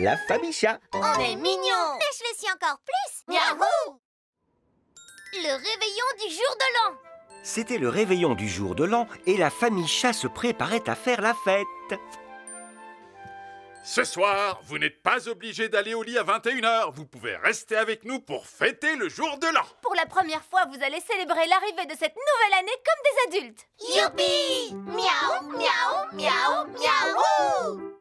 La famille chat. On est mignons. Mais je le suis encore plus. Miaou. Le réveillon du jour de l'an. C'était le réveillon du jour de l'an et la famille chat se préparait à faire la fête. Ce soir, vous n'êtes pas obligés d'aller au lit à 21h. Vous pouvez rester avec nous pour fêter le jour de l'an. Pour la première fois, vous allez célébrer l'arrivée de cette nouvelle année comme des adultes. Youpi! Miaou, miaou, miaou, miaou!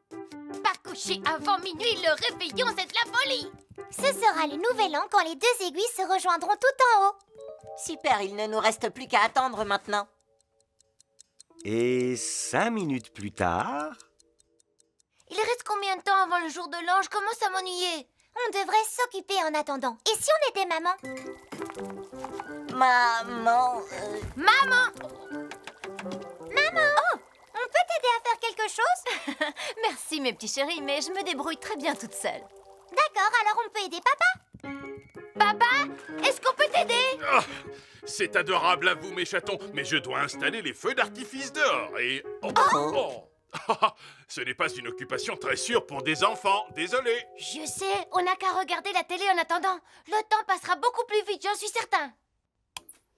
Pas coucher avant minuit, le réveillon, c'est de la folie. Ce sera le nouvel an quand les deux aiguilles se rejoindront tout en haut. Super, il ne nous reste plus qu'à attendre maintenant. Et 5 minutes plus tard... Il reste combien de temps avant le jour de l'an? Je commence à m'ennuyer. On devrait s'occuper en attendant. Et si on était maman? Maman... Maman! Maman! Oh! On peut t'aider à faire quelque chose? Merci mes petits chéris, mais je me débrouille très bien toute seule. D'accord, alors on peut aider papa? Papa, est-ce qu'on peut t'aider? Ah, c'est adorable à vous, mes chatons, mais je dois installer les feux d'artifice dehors et... Oh. Ce n'est pas une occupation très sûre pour des enfants, désolé. Je sais, on n'a qu'à regarder la télé en attendant. Le temps passera beaucoup plus vite, j'en suis certain.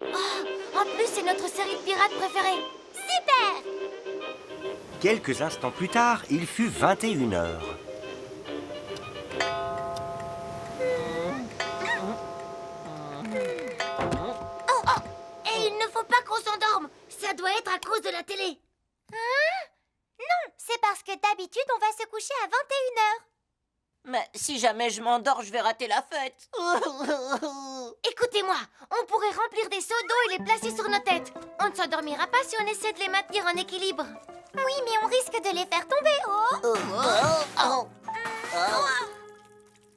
Oh, en plus, c'est notre série de pirates préférée. Super! Quelques instants plus tard, il fut 21h. Et il ne faut pas qu'on s'endorme. Ça doit être à cause de la télé. Non, c'est parce que d'habitude, on va se coucher à 21h. Mais si jamais je m'endors, je vais rater la fête. Écoutez-moi, on pourrait remplir des seaux d'eau et les placer sur nos têtes. On ne s'endormira pas si on essaie de les maintenir en équilibre. Oui, mais on risque de les faire tomber.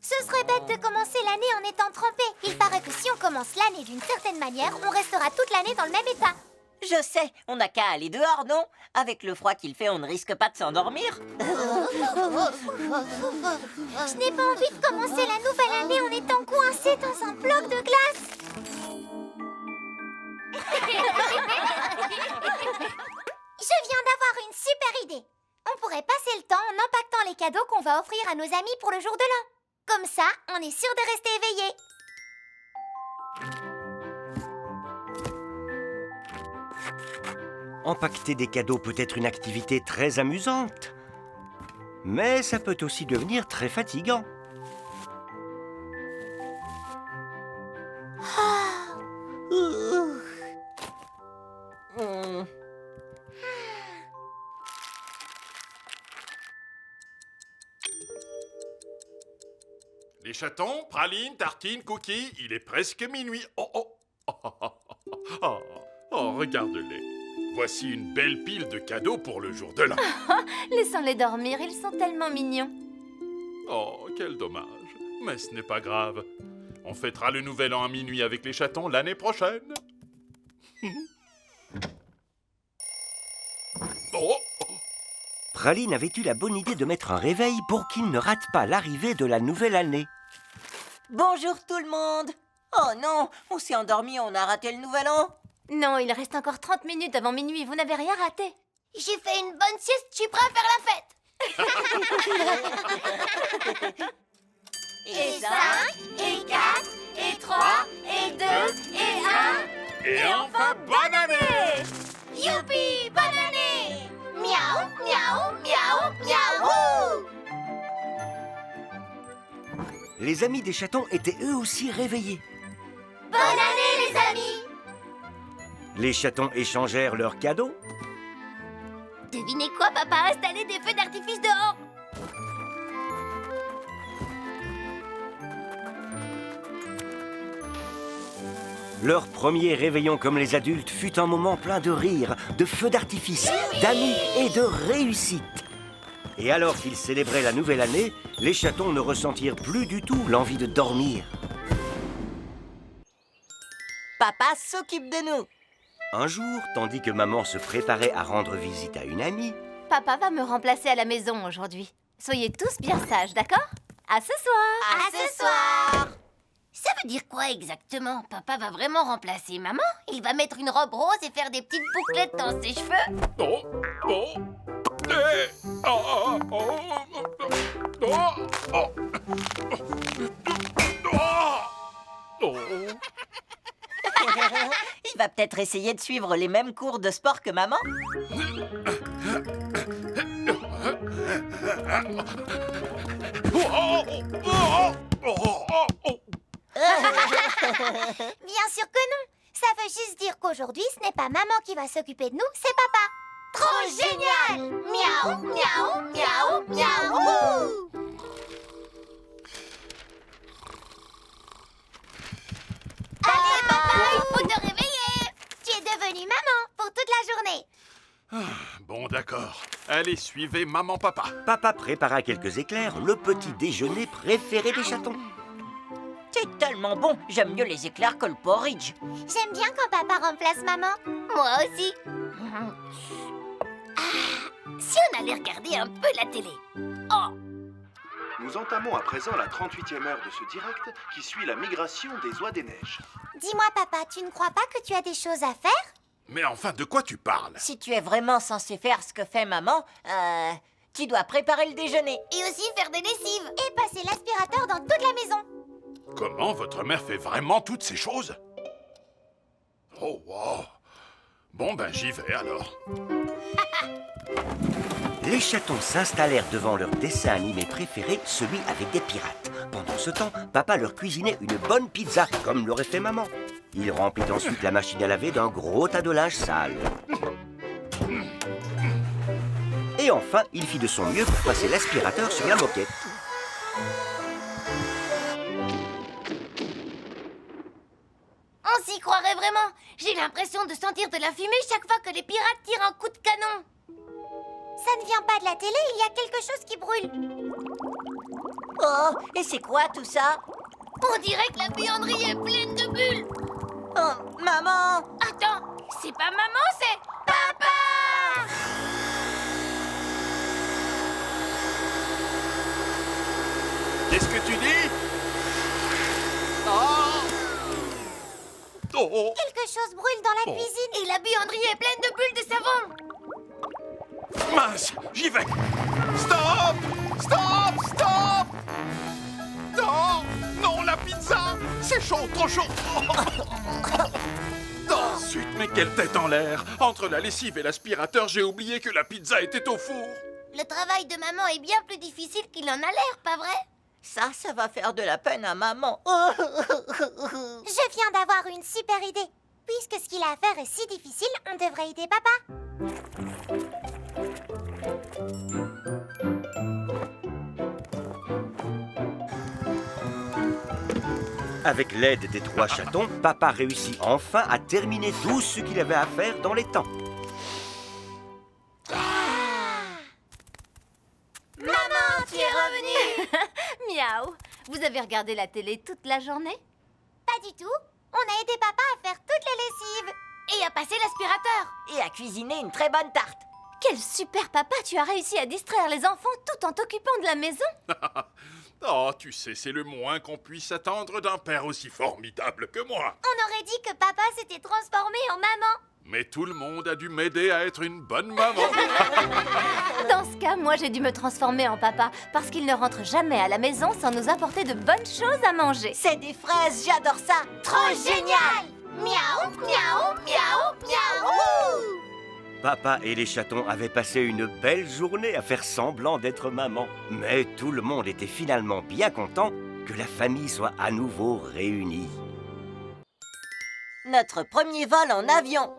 Ce serait bête de commencer l'année en étant trempé. Il paraît que si on commence l'année d'une certaine manière, on restera toute l'année dans le même état. Je sais, on n'a qu'à aller dehors, non? Avec le froid qu'il fait, on ne risque pas de s'endormir. Je n'ai pas envie de commencer la nouvelle année en étant coincé dans un bloc de glace. Je viens d'avoir une super idée. On pourrait passer le temps en empaquetant les cadeaux qu'on va offrir à nos amis pour le jour de l'an. Comme ça, on est sûr de rester éveillé. Empaqueter des cadeaux peut être une activité très amusante. Mais ça peut aussi devenir très fatigant. Les chatons, pralines, tartines, cookies, il est presque minuit. Oh, regarde-les. Voici une belle pile de cadeaux pour le jour de l'an. Laissons-les dormir, ils sont tellement mignons. Oh, quel dommage. Mais ce n'est pas grave. On fêtera le nouvel an à minuit avec les chatons l'année prochaine. Oh, Praline avait eu la bonne idée de mettre un réveil pour qu'il ne rate pas l'arrivée de la nouvelle année. Bonjour tout le monde. Oh non, on s'est endormi, on a raté le nouvel an. Non, il reste encore 30 minutes avant minuit, vous n'avez rien raté. J'ai fait une bonne sieste, je suis prêt à faire la fête. Et 5, et 4, et 3, et 2, et 1. et enfin, bonne année! Youpi, bonne année! Miaou, miaou, miaou, miaou! Les amis des chatons étaient eux aussi réveillés. Bonne année, les amis! Les chatons échangèrent leurs cadeaux. Devinez quoi, papa a installé des feux d'artifice dehors. Leur premier réveillon comme les adultes fut un moment plein de rire, de feux d'artifice, d'amis et de réussite. Et alors qu'ils célébraient la nouvelle année, les chatons ne ressentirent plus du tout l'envie de dormir. papa s'occupe de nous. Un jour, tandis que maman se préparait à rendre visite à une amie, Papa va me remplacer à la maison aujourd'hui. Soyez tous bien sages, d'accord? À ce soir! À ce soir! Ça veut dire quoi exactement? Papa va vraiment remplacer maman? Il va mettre une robe rose et faire des petites bouclettes dans ses cheveux? Oh, oh, Il va peut-être essayer de suivre les mêmes cours de sport que maman. Bien sûr que non. Ça veut juste dire qu'aujourd'hui, ce n'est pas maman qui va s'occuper de nous, c'est papa. Trop génial! Miaou, miaou, miaou, miaou! Allez, papa, il faut te réveiller. Tu es devenue maman pour toute la journée. Bon, d'accord. Allez, suivez maman-papa. Papa prépara quelques éclairs, le petit déjeuner préféré des chatons. C'est tellement bon. J'aime mieux les éclairs que le porridge. J'aime bien quand papa remplace maman. Moi aussi. Si on allait regarder un peu la télé. Oh, Nous entamons à présent la 38e heure de ce direct qui suit la migration des oies des neiges. Dis-moi papa, tu ne crois pas que tu as des choses à faire? Mais enfin, de quoi tu parles? Si tu es vraiment censé faire ce que fait maman, tu dois préparer le déjeuner. et aussi faire des lessives. Et passer l'aspirateur dans toute la maison. Comment votre mère fait vraiment toutes ces choses? Oh, wow. Bon, ben, j'y vais alors. Les chatons s'installèrent devant leur dessin animé préféré, celui avec des pirates. Pendant ce temps, papa leur cuisinait une bonne pizza, comme l'aurait fait maman. Il remplit ensuite la machine à laver d'un gros tas de linge sale. Et enfin, il fit de son mieux pour passer l'aspirateur sur la moquette. On s'y croirait vraiment. J'ai l'impression de sentir de la fumée chaque fois que les pirates tirent un coup de canon. Ça ne vient pas de la télé, il y a quelque chose qui brûle. Oh, et c'est quoi tout ça? On dirait que la buanderie est pleine de bulles. Oh, maman! Attends, c'est pas maman, c'est papa. Qu'est-ce que tu dis? Oh! Oh! Quelque chose brûle dans la Oh. cuisine. Et la buanderie est pleine de bulles de savon. Mince, j'y vais. Stop! Stop! Stop! Non! Non, la pizza! C'est chaud, trop chaud! Oh, zut, mais quelle tête en l'air! Entre la lessive et l'aspirateur, j'ai oublié que la pizza était au four. Le travail de maman est bien plus difficile qu'il en a l'air, pas vrai? Ça va faire de la peine à maman. Je viens d'avoir une super idée. Puisque ce qu'il a à faire est si difficile, on devrait aider papa. Avec l'aide des 3 chatons, papa réussit enfin à terminer tout ce qu'il avait à faire dans les temps. Maman, tu es revenue. Miaou. Vous avez regardé la télé toute la journée? Pas du tout. On a aidé papa à faire toutes les lessives. Et à passer l'aspirateur. Et à cuisiner une très bonne tarte. Quel super papa, tu as réussi à distraire les enfants tout en t'occupant de la maison. Oh, tu sais, c'est le moins qu'on puisse attendre d'un père aussi formidable que moi. On aurait dit que papa s'était transformé en maman. Mais tout le monde a dû m'aider à être une bonne maman. Dans ce cas, moi j'ai dû me transformer en papa parce qu'il ne rentre jamais à la maison sans nous apporter de bonnes choses à manger. C'est des fraises, j'adore ça. Trop génial! Miaou, miaou, miaou, miaou! Papa et les chatons avaient passé une belle journée à faire semblant d'être maman. Mais tout le monde était finalement bien content que la famille soit à nouveau réunie. Notre premier vol en avion.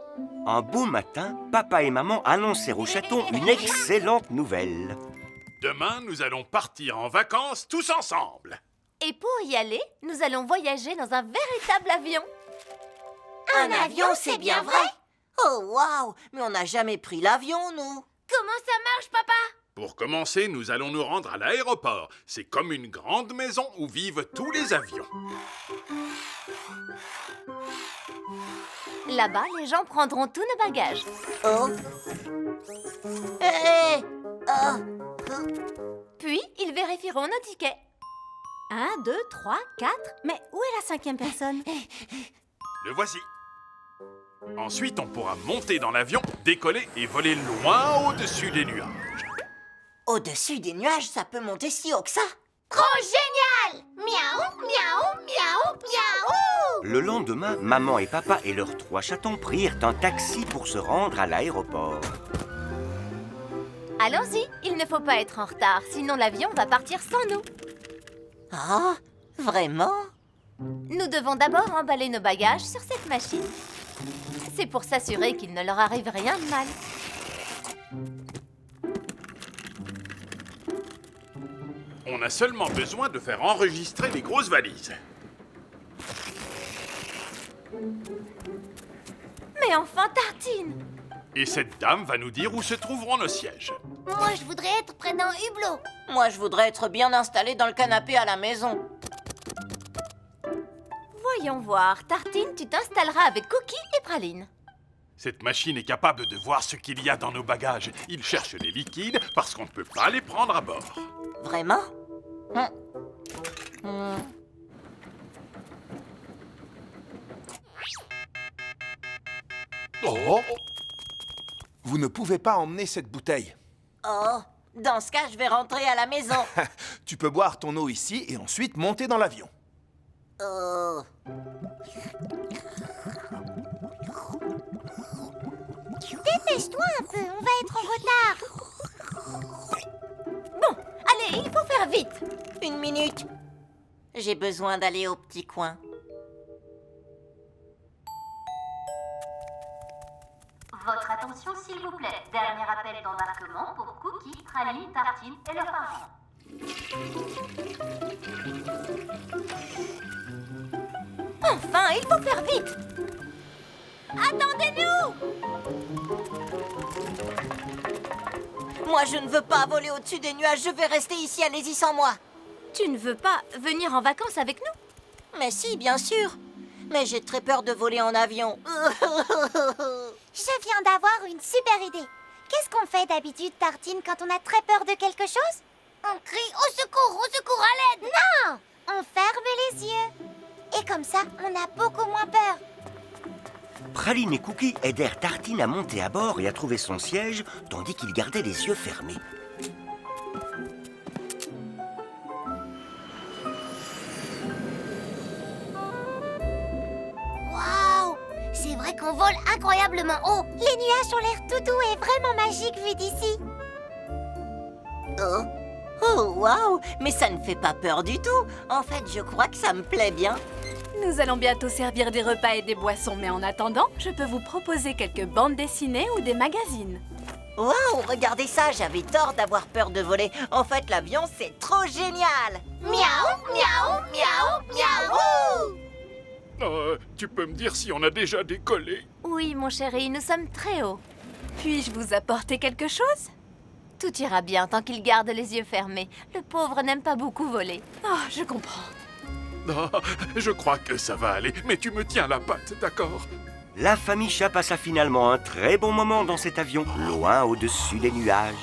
Un beau matin, papa et maman annoncèrent aux chatons une excellente nouvelle. Demain, nous allons partir en vacances tous ensemble. Et pour y aller, nous allons voyager dans un véritable avion. Un avion, c'est bien vrai? Oh, waouh! Mais on n'a jamais pris l'avion, nous. Comment ça marche, papa? Pour commencer, nous allons nous rendre à l'aéroport. C'est comme une grande maison où vivent tous les avions. Là-bas, les gens prendront tous nos bagages. Oh! Hé! Oh! Puis, ils vérifieront nos tickets. 1, 2, 3, 4. Mais où est la 5e personne? Le voici. Ensuite, on pourra monter dans l'avion, décoller et voler loin au-dessus des nuages. Au-dessus des nuages, ça peut monter si haut que ça. Trop génial! Miaou, miaou, miaou, miaou! Le lendemain, maman et papa et leurs 3 chatons prirent un taxi pour se rendre à l'aéroport. Allons-y, il ne faut pas être en retard, sinon l'avion va partir sans nous. Ah, vraiment? Nous devons d'abord emballer nos bagages sur cette machine. C'est pour s'assurer qu'il ne leur arrive rien de mal. On a seulement besoin de faire enregistrer les grosses valises. Mais enfin, Tartine! Et cette dame va nous dire où se trouveront nos sièges. Moi, je voudrais être près d'un hublot. Moi, je voudrais être bien installé dans le canapé à la maison. Voyons voir, Tartine, tu t'installeras avec Cookie et Praline. Cette machine est capable de voir ce qu'il y a dans nos bagages. Il cherche les liquides parce qu'on ne peut pas les prendre à bord. Vraiment? Oh! Vous ne pouvez pas emmener cette bouteille. Oh, dans ce cas, je vais rentrer à la maison. Tu peux boire ton eau ici et ensuite monter dans l'avion. Oh. Dépêche-toi un peu, on va être en retard. Bon, allez, il faut faire vite. Une minute. J'ai besoin d'aller au petit coin. Votre attention, s'il vous plaît. Dernier appel d'embarquement pour Cookie, Praline, Tartine et leurs parents. Enfin, il faut faire vite. Attendez-nous! Moi, je ne veux pas voler au-dessus des nuages. Je vais rester ici. Allez-y sans moi. Tu ne veux pas venir en vacances avec nous? Mais si, bien sûr. Mais j'ai très peur de voler en avion. Je viens d'avoir une super idée. Qu'est-ce qu'on fait d'habitude, Tartine, quand on a très peur de quelque chose? On crie au secours, à l'aide! Non! On ferme les yeux. Et comme ça, on a beaucoup moins peur. Praline et Cookie aidèrent Tartine à monter à bord et à trouver son siège, tandis qu'il gardait les yeux fermés. Waouh! C'est vrai qu'on vole incroyablement haut. Les nuages ont l'air tout doux et vraiment magiques vu d'ici. Oh, oh, waouh! Mais ça ne fait pas peur du tout. En fait, je crois que ça me plaît bien. Nous allons bientôt servir des repas et des boissons, mais en attendant, je peux vous proposer quelques bandes dessinées ou des magazines. Waouh, regardez ça, j'avais tort d'avoir peur de voler. En fait, l'avion, c'est trop génial. Miaou, miaou, miaou, miaou! Tu peux me dire si on a déjà décollé? Oui, mon chéri, nous sommes très hauts. Puis-je vous apporter quelque chose? Tout ira bien tant qu'il garde les yeux fermés. Le pauvre n'aime pas beaucoup voler. Oh, je comprends. Ah, je crois que ça va aller, mais tu me tiens la patte, d'accord? La famille Chat passa finalement un très bon moment dans cet avion, loin au-dessus des nuages.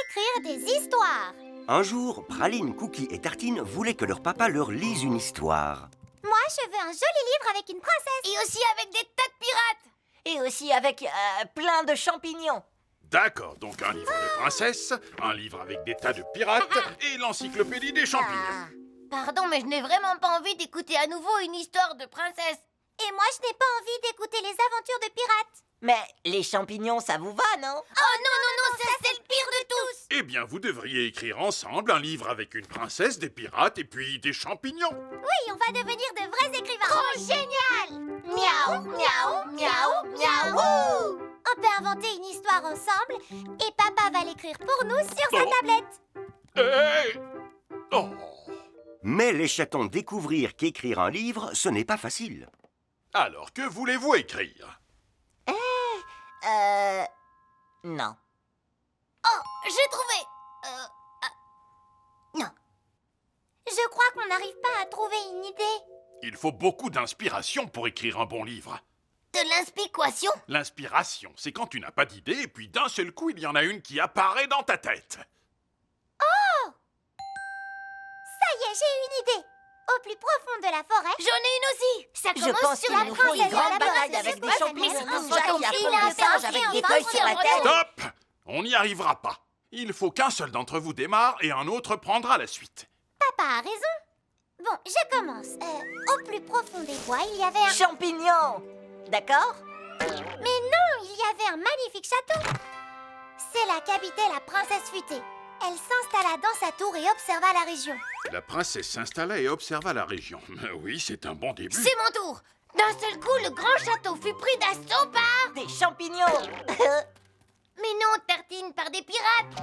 Écrire des histoires. Un jour, Praline, Cookie et Tartine voulaient que leur papa leur lise une histoire. Moi, je veux un joli livre avec une princesse. Et aussi avec des tas de pirates. Et aussi avec plein de champignons. D'accord, donc un livre de princesse, un livre avec des tas de pirates et l'encyclopédie des champignons. Pardon, mais je n'ai vraiment pas envie d'écouter à nouveau une histoire de princesse. Et moi, je n'ai pas envie d'écouter les aventures de pirates. Mais les champignons, ça vous va, non? Oh non, ça c'est le pire de tous. Eh bien, vous devriez écrire ensemble un livre avec une princesse, des pirates et puis des champignons. Oui, on va devenir de vrais écrivains. Trop génial! Miaou, miaou, miaou, miaou! On peut inventer une histoire ensemble et papa va l'écrire pour nous sur sa Oh. tablette. Hey! Oh! Mais les chatons découvrirent qu'écrire un livre, ce n'est pas facile. Alors, que voulez-vous écrire? Non. Oh, j'ai trouvé. Non. Je crois qu'on n'arrive pas à trouver une idée. Il faut beaucoup d'inspiration pour écrire un bon livre. De l'inspiration? L'inspiration, c'est quand tu n'as pas d'idée et puis d'un seul coup, il y en a une qui apparaît dans ta tête. Ça y est, j'ai une idée. au plus profond de la forêt. J'en ai une aussi. Ça Je commence pense sur qu'il la nous faut une princesse grande de la bataille princesse avec des de la champignons princesse. ninja qui Il a affrontent des singes avec des feuilles sur la tête. Stop! On n'y arrivera pas. Il faut qu'un seul d'entre vous démarre et un autre prendra la suite. Papa a raison. Bon, je commence. Au plus profond des bois, il y avait un... Champignons! D'accord? Mais non, il y avait un magnifique château. C'est là qu'habitait la princesse futée. Elle s'installa dans sa tour et observa la région. La princesse s'installa et observa la région. Oui, c'est un bon début. C'est mon tour. D'un seul coup, le grand château fut pris d'assaut par... Des champignons! Mais non, Tartine, par des pirates.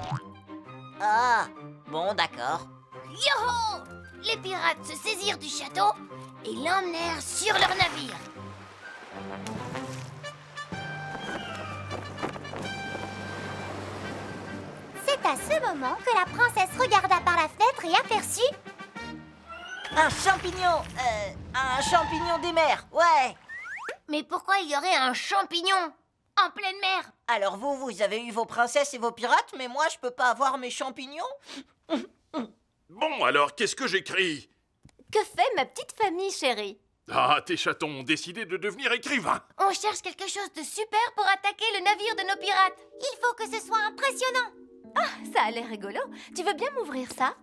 Ah, bon, d'accord. Yoho! Les pirates se saisirent du château et l'emmenèrent sur leur navire. C'est à ce moment que la princesse regarda par la fenêtre et aperçut... Un champignon des mers, ouais! Mais pourquoi il y aurait un champignon en pleine mer? Alors vous avez eu vos princesses et vos pirates, mais moi, je peux pas avoir mes champignons? Bon, alors, qu'est-ce que j'écris? Que fait ma petite famille, chérie? Ah, tes chatons ont décidé de devenir écrivains. On cherche quelque chose de super pour attaquer le navire de nos pirates. Il faut que ce soit impressionnant. Ça a l'air rigolo. Tu veux bien m'ouvrir ça?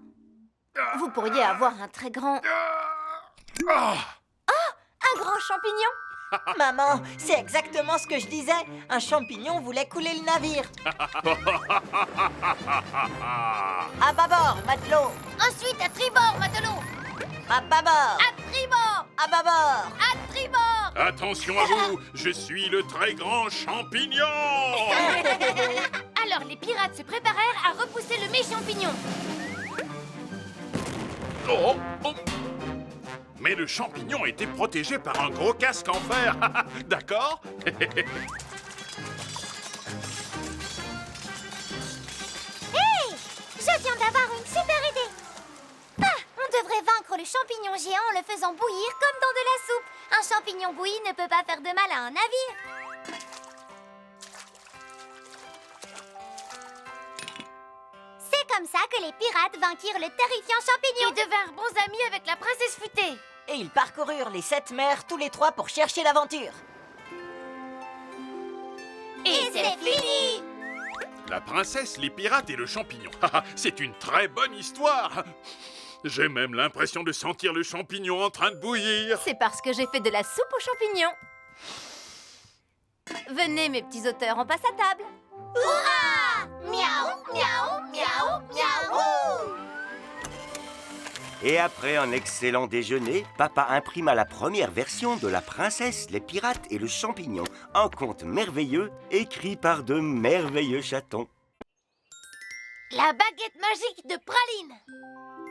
Vous pourriez avoir un très grand... Ah! Un grand champignon? Maman, c'est exactement ce que je disais. Un champignon voulait couler le navire. À bâbord, matelot! Ensuite, à tribord, matelot. À bâbord! À tribord. À bâbord! À tribord. Attention à vous, je suis le très grand champignon. Alors, les pirates se préparèrent à repousser le méchant pignon. Oh, oh. Mais le champignon était protégé par un gros casque en fer. D'accord? Hé! Je viens d'avoir une super idée. On devrait vaincre le champignon géant en le faisant bouillir comme dans de la soupe. Un champignon bouilli ne peut pas faire de mal à un navire. C'est comme ça que les pirates vainquirent le terrifiant champignon. Ils devinrent bons amis avec la princesse futée. Et ils parcoururent les 7 mers tous les 3 pour chercher l'aventure. Et c'est fini. La princesse, les pirates et le champignon. C'est une très bonne histoire. J'ai même l'impression de sentir le champignon en train de bouillir. C'est parce que j'ai fait de la soupe aux champignons. Venez, mes petits auteurs, on passe à table. Hurrah! Miaou, miaou, miaou, miaou. Et après un excellent déjeuner, papa imprima la première version de La princesse, les pirates et le champignon. Un conte merveilleux écrit par de merveilleux chatons. La baguette magique de Praline.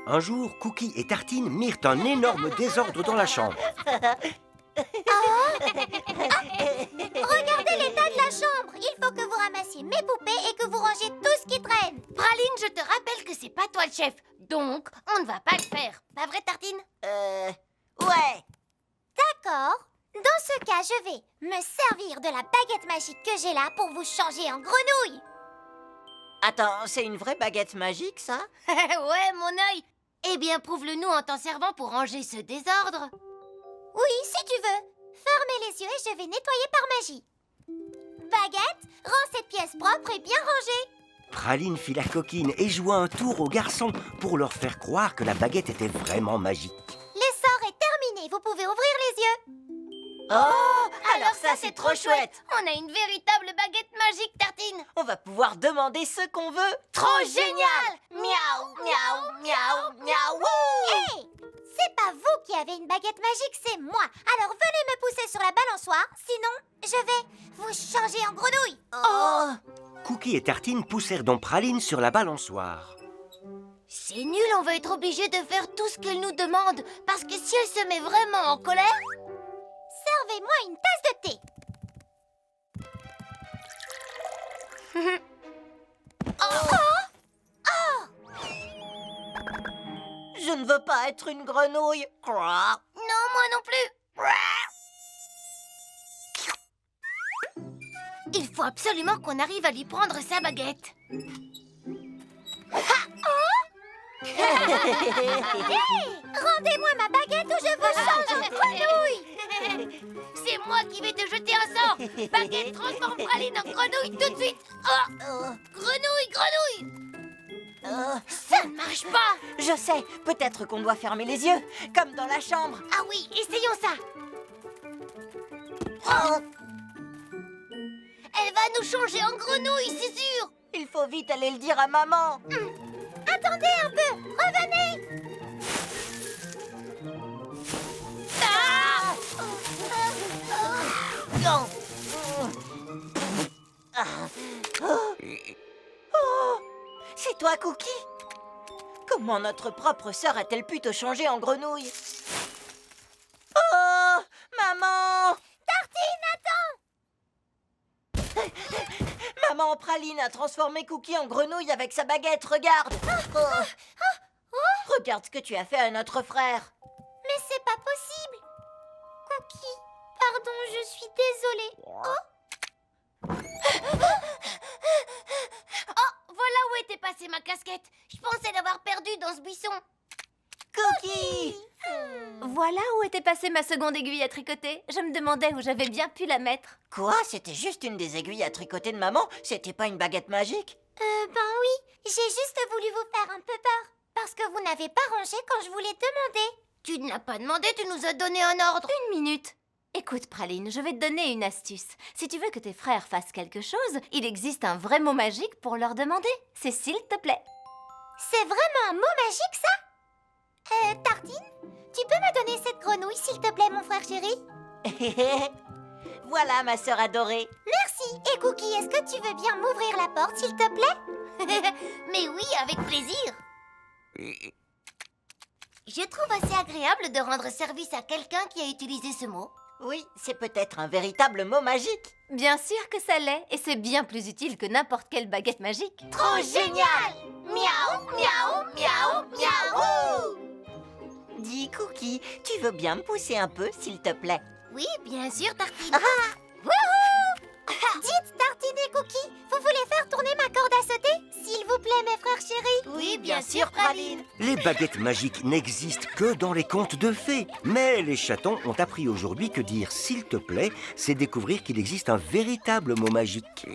Un jour, Cookie et Tartine mirent un énorme désordre dans la chambre. Regardez l'état de la chambre. Il faut que vous ramassiez mes poupées et que vous rangiez tout ce qui traîne. Praline, je te rappelle que c'est pas toi le chef. Donc, on ne va pas le faire. Pas vrai, Tartine? Ouais. D'accord. Dans ce cas, je vais me servir de la baguette magique que j'ai là pour vous changer en grenouille. Attends, c'est une vraie baguette magique, ça? Ouais, mon œil. Eh bien, prouve-le-nous en t'en servant pour ranger ce désordre. Oui, si tu veux. Fermez les yeux et je vais nettoyer par magie. Baguette, rends cette pièce propre et bien rangée. Praline fit la coquine et joua un tour aux garçons pour leur faire croire que la baguette était vraiment magique. L'essor est terminé. Vous pouvez ouvrir les yeux. Oh, alors ça, c'est trop chouette. On a une véritable baguette magique, Tartine. On va pouvoir demander ce qu'on veut. Trop génial. Miaou, miaou, miaou, miaou. Hé! C'est pas vous qui avez une baguette magique, c'est moi. Alors venez me pousser sur la balançoire, sinon je vais vous changer en grenouille. Oh. Cookie et Tartine poussèrent donc Praline sur la balançoire. C'est nul, on va être obligé de faire tout ce qu'elle nous demande. Parce que si elle se met vraiment en colère... Servez-moi une tasse de thé. Je ne veux pas être une grenouille. Croak. Non, moi non plus. Il faut absolument qu'on arrive à lui prendre sa baguette. Rendez-moi ma baguette ou je vous change en grenouille. C'est moi qui vais te jeter un sort. Baguette, transforme Praline en grenouille tout de suite. Oh, grenouille. Ça ne marche pas. Je sais, peut-être qu'on doit fermer les yeux, comme dans la chambre. Ah oui, essayons ça. Elle va nous changer en grenouille, c'est sûr. Il faut vite aller le dire à maman. Attendez un peu, revenez. Ah non. Oh, c'est toi, Cookie? Comment notre propre sœur a-t-elle pu te changer en grenouille? Oh, maman! Tartine, attends. Maman Praline a transformé Cookie en grenouille avec sa baguette, regarde! Regarde ce que tu as fait à notre frère. Mais c'est pas possible. Cookie, pardon, je suis désolée. Oh, voilà où était passée ma casquette. Je pensais l'avoir perdue dans ce buisson. Cookie! Voilà où était passée ma seconde aiguille à tricoter. Je me demandais où j'avais bien pu la mettre. Quoi? C'était juste une des aiguilles à tricoter de maman? C'était pas une baguette magique? Ben oui, j'ai juste voulu vous faire un peu peur. Parce que vous n'avez pas rangé quand je vous l'ai demandé. Tu ne l'as pas demandé, tu nous as donné un ordre. Une minute. Écoute, Praline, je vais te donner une astuce. Si tu veux que tes frères fassent quelque chose, il existe un vrai mot magique pour leur demander. C'est s'il te plaît. C'est vraiment un mot magique, ça? Tartine, tu peux me donner cette grenouille, s'il te plaît, mon frère chéri? Voilà, ma sœur adorée. Merci. Et Cookie, est-ce que tu veux bien m'ouvrir la porte, s'il te plaît? Mais oui, avec plaisir. Je trouve assez agréable de rendre service à quelqu'un qui a utilisé ce mot. Oui, c'est peut-être un véritable mot magique. Bien sûr que ça l'est, et c'est bien plus utile que n'importe quelle baguette magique. Trop génial! Miaou, miaou, miaou, miaou! Dis, Cookie, tu veux bien me pousser un peu, s'il te plaît? Oui, bien sûr, Tartine. Dites, Tartine et Cookie, vous voulez faire tourner ma corde à sauter? S'il vous plaît, mes frères chéris. Oui, bien sûr, Praline. Les baguettes magiques n'existent que dans les contes de fées. Mais les chatons ont appris aujourd'hui que dire « s'il te plaît », c'est découvrir qu'il existe un véritable mot magique.